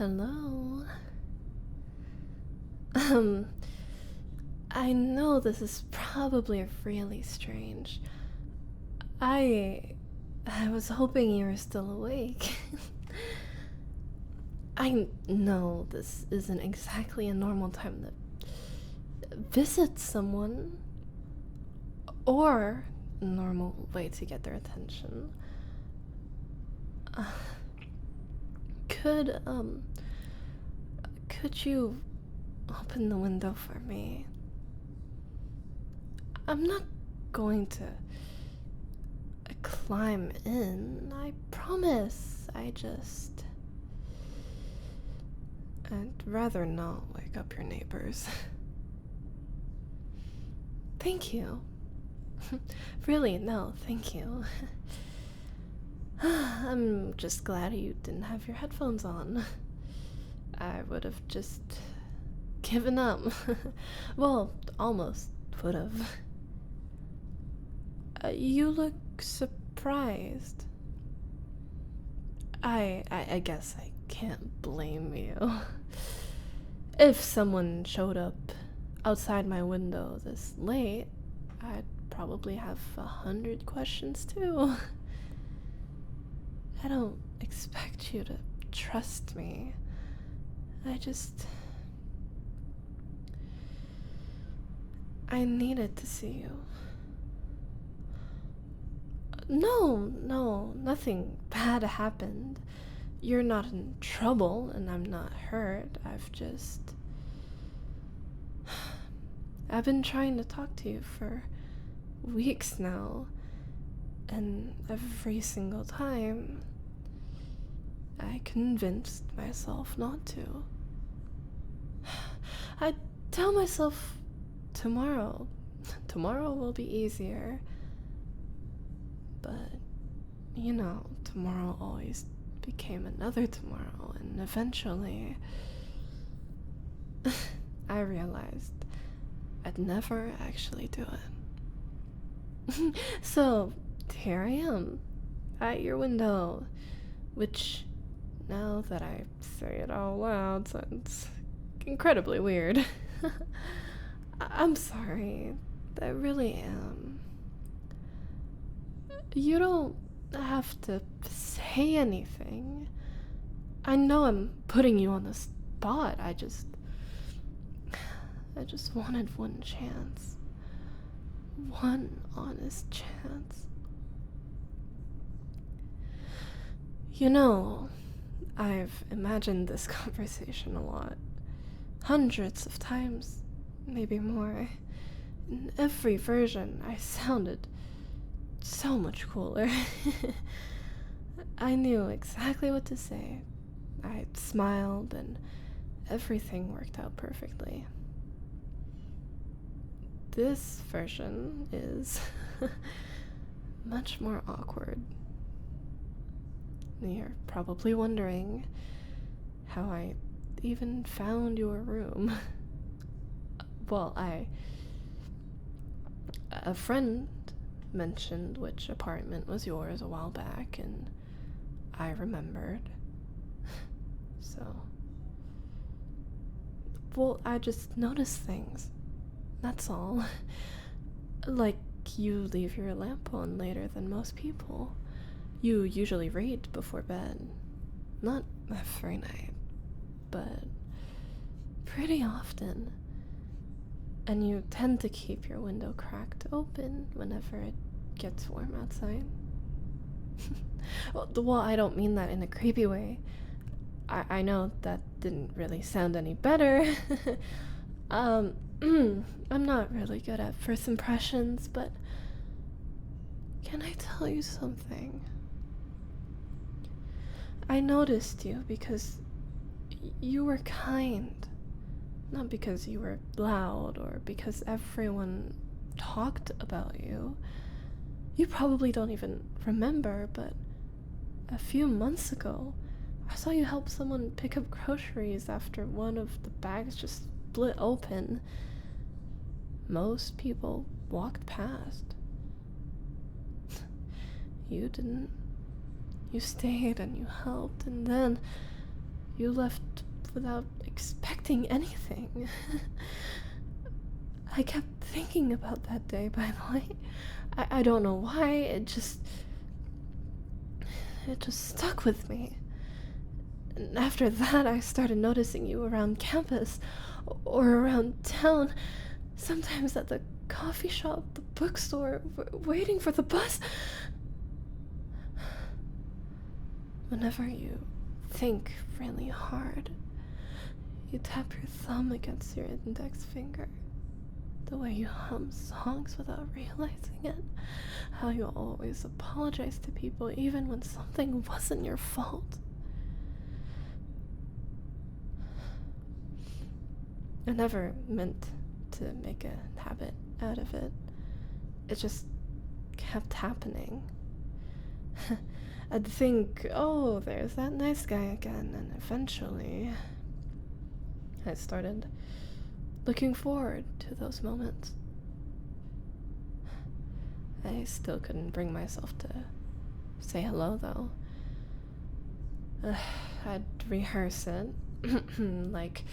Hello. I know this is probably really strange. I was hoping you were still awake. I know this isn't exactly a normal time to visit someone or a normal way to get their attention. Uh, could could you open the window for me? I'm not going to climb in, I promise. I'd rather not wake up your neighbors. Thank you. Really, no, thank you. I'm just glad you didn't have your headphones on. I would have just given up. Well, almost would have. You look surprised. I guess I can't blame you. If someone showed up outside my window this late, I'd probably have 100 questions too. I don't expect you to trust me. I needed to see you. No, nothing bad happened. You're not in trouble, and I'm not hurt. I've been trying to talk to you for weeks now, and every single time, I convinced myself not to. I tell myself tomorrow will be easier. But, tomorrow always became another tomorrow, and eventually, I realized I'd never actually do it. So, here I am, at your window, which, now that I say it out loud, sounds incredibly weird. I'm sorry, I really am. You don't have to say anything. I know I'm putting you on the spot. I just wanted one chance. One honest chance. I've imagined this conversation a lot. Hundreds of times, maybe more. In every version, I sounded so much cooler. I knew exactly what to say. I smiled and everything worked out perfectly. This version is much more awkward. You're probably wondering how I even found your room. Well, a friend mentioned which apartment was yours a while back, and I remembered. Well, I just noticed things. That's all. Like, you leave your lamp on later than most people. You usually read before bed. Not every night, but pretty often. And you tend to keep your window cracked open whenever it gets warm outside. Well, I don't mean that in a creepy way. I know that didn't really sound any better. I'm not really good at first impressions, but can I tell you something? I noticed you because you were kind. Not because you were loud or because everyone talked about you. You probably don't even remember, but a few months ago, I saw you help someone pick up groceries after one of the bags just split open. Most people walked past. You didn't. You stayed and you helped, and then you left without expecting anything. I kept thinking about that day, by the way. I don't know why, it just stuck with me. And after that, I started noticing you around campus or around town, sometimes at the coffee shop, the bookstore, waiting for the bus. Whenever you think really hard, you tap your thumb against your index finger. The way you hum songs without realizing it. How you always apologize to people even when something wasn't your fault. I never meant to make a habit out of it. It just kept happening. I'd think, oh, there's that nice guy again, and eventually I started looking forward to those moments. I still couldn't bring myself to say hello, though. I'd rehearse it. Like,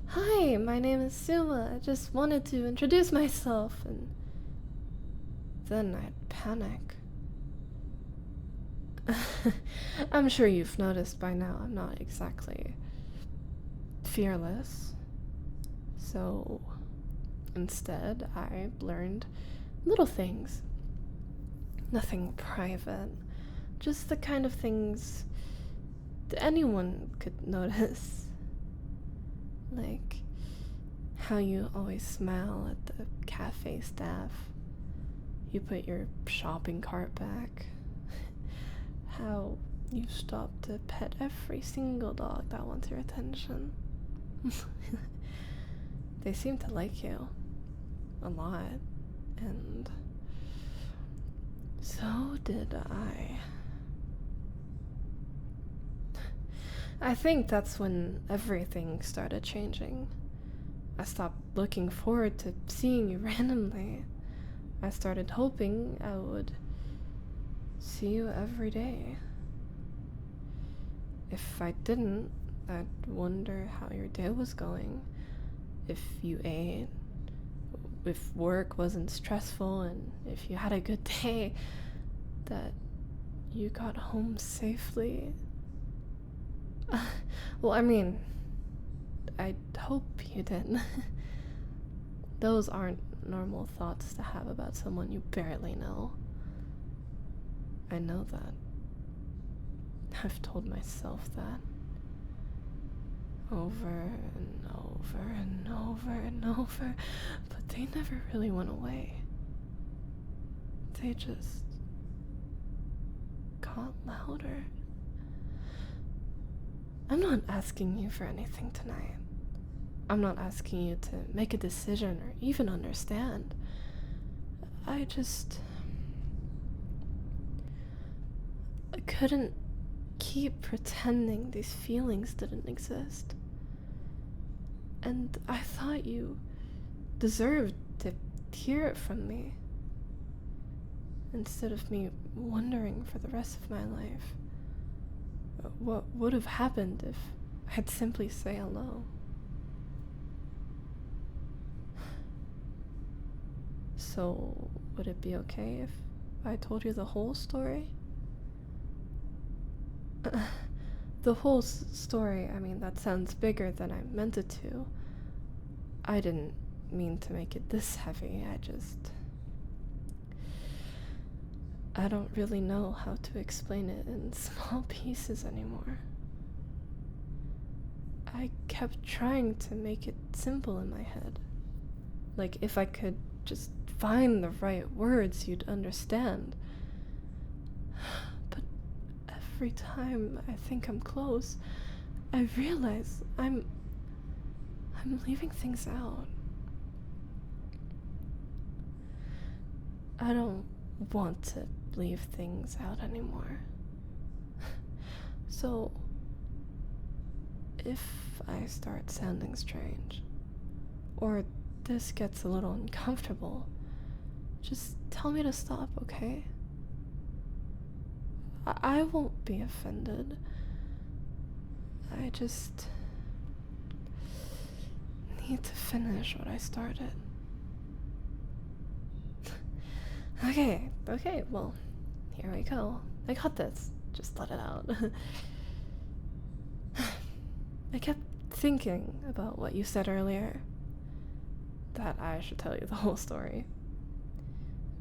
hi, my name is Suma. I just wanted to introduce myself. And then I'd panic. I'm sure you've noticed by now I'm not exactly fearless. So instead, I learned little things. Nothing private. Just the kind of things that anyone could notice. Like how you always smile at the cafe staff. You put your shopping cart back. How you stop to pet every single dog that wants your attention. They seem to like you a lot, and so did I. I think that's when everything started changing. I stopped looking forward to seeing you randomly. I started hoping I would see you every day. If I didn't, I'd wonder how your day was going, if you ate, if work wasn't stressful, and if you had a good day, that you got home safely. Well, I mean, I hope you did. Those aren't normal thoughts to have about someone you barely know. I know that. I've told myself that. Over and over and over and over, but they never really went away. They just got louder. I'm not asking you for anything tonight. I'm not asking you to make a decision or even understand. I couldn't keep pretending these feelings didn't exist. And I thought you deserved to hear it from me, instead of me wondering for the rest of my life what would have happened if I'd simply say hello. So, would it be okay if I told you the whole story? The whole story, I mean, that sounds bigger than I meant it to. I didn't mean to make it this heavy, I don't really know how to explain it in small pieces anymore. I kept trying to make it simple in my head. Like, if I could just find the right words, you'd understand. But every time I think I'm close, I realize I'm leaving things out. I don't want to leave things out anymore. So, if I start sounding strange, or this gets a little uncomfortable, just tell me to stop, okay? I won't be offended. I just need to finish what I started. Okay, well, here we go. I got this. Just let it out. I kept thinking about what you said earlier. That I should tell you the whole story.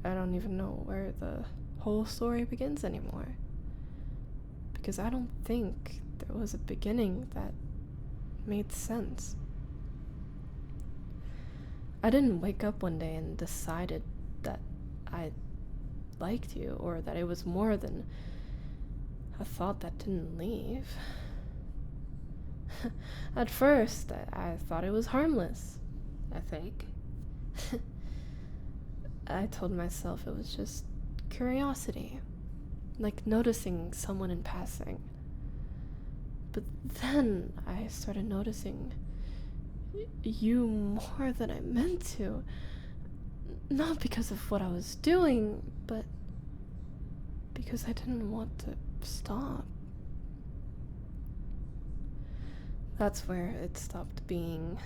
I don't even know where the whole story begins anymore. Because I don't think there was a beginning that made sense. I didn't wake up one day and decided that I liked you, or that it was more than a thought that didn't leave. At first, I thought it was harmless, I think. I told myself it was just curiosity, like noticing someone in passing. But then I started noticing you more than I meant to. Not because of what I was doing, but because I didn't want to stop. That's where it stopped being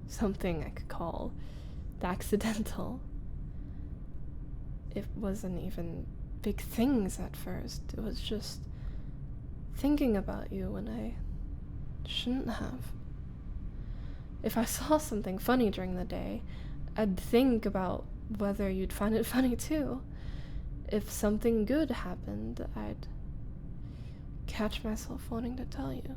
something I could call accidental. It wasn't even big things at first. It was just thinking about you when I shouldn't have. If I saw something funny during the day, I'd think about whether you'd find it funny too. If something good happened, I'd catch myself wanting to tell you.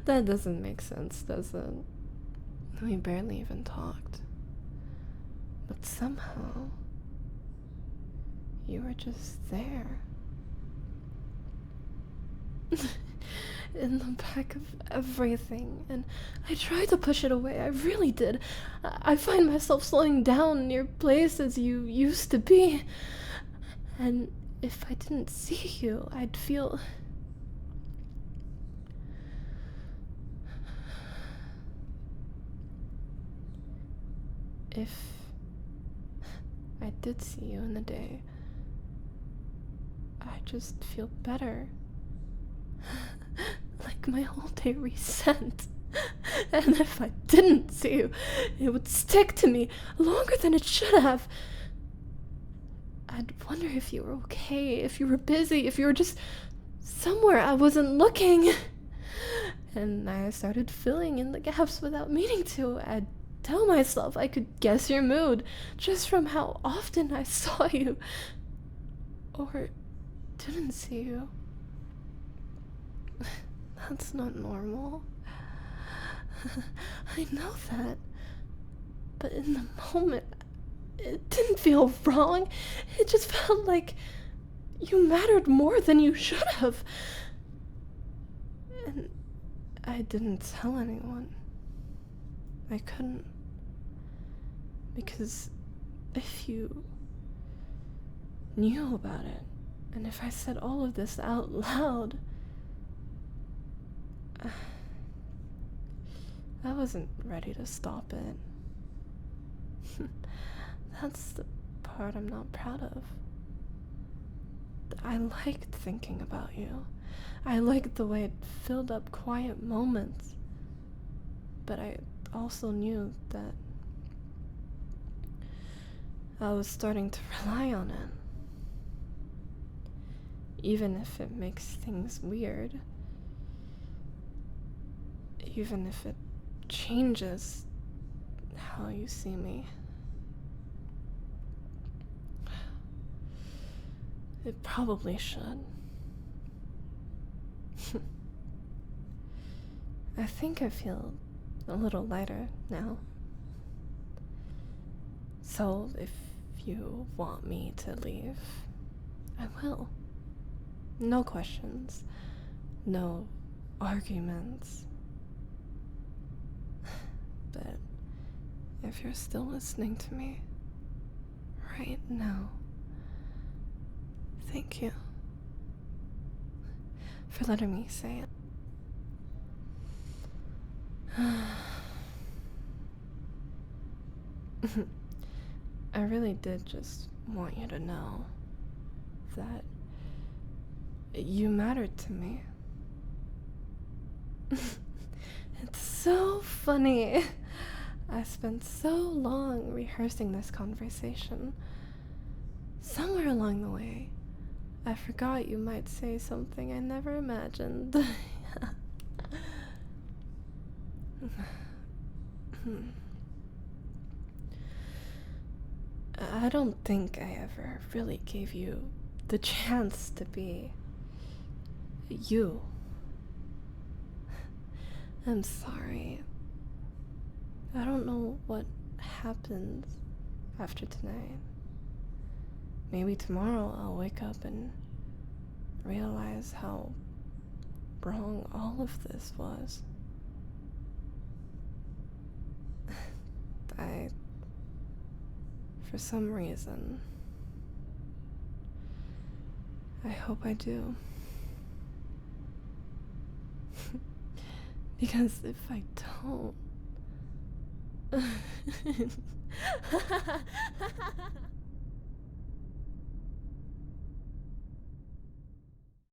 That doesn't make sense, does it? We barely even talked. But somehow, you were just there. In the back of everything, and I tried to push it away, I really did. I find myself slowing down near places you used to be, and if I didn't see you, I'd feel... If I did see you in the day, I just feel better. Like my whole day reset. And if I didn't see you, it would stick to me longer than it should have. I'd wonder if you were okay, if you were busy, if you were just somewhere I wasn't looking. And I started filling in the gaps without meaning to. I'd tell myself I could guess your mood just from how often I saw you. Or didn't see you. That's not normal. I know that. But in the moment, it didn't feel wrong. It just felt like you mattered more than you should have. And I didn't tell anyone. I couldn't. Because if you knew about it, and if I said all of this out loud, I wasn't ready to stop it. That's the part I'm not proud of. I liked thinking about you. I liked the way it filled up quiet moments. But I also knew that I was starting to rely on it. Even if it makes things weird. Even if it changes how you see me. It probably should. I think I feel a little lighter now. So if you want me to leave, I will. No questions. No arguments. But if you're still listening to me right now, thank you for letting me say it. I really did just want you to know that you mattered to me. It's so funny. I spent so long rehearsing this conversation. Somewhere along the way, I forgot you might say something I never imagined. I don't think I ever really gave you the chance to be you. I'm sorry. I don't know what happens after tonight. Maybe tomorrow I'll wake up and realize how wrong all of this was. For some reason, I hope I do. Because if I don't...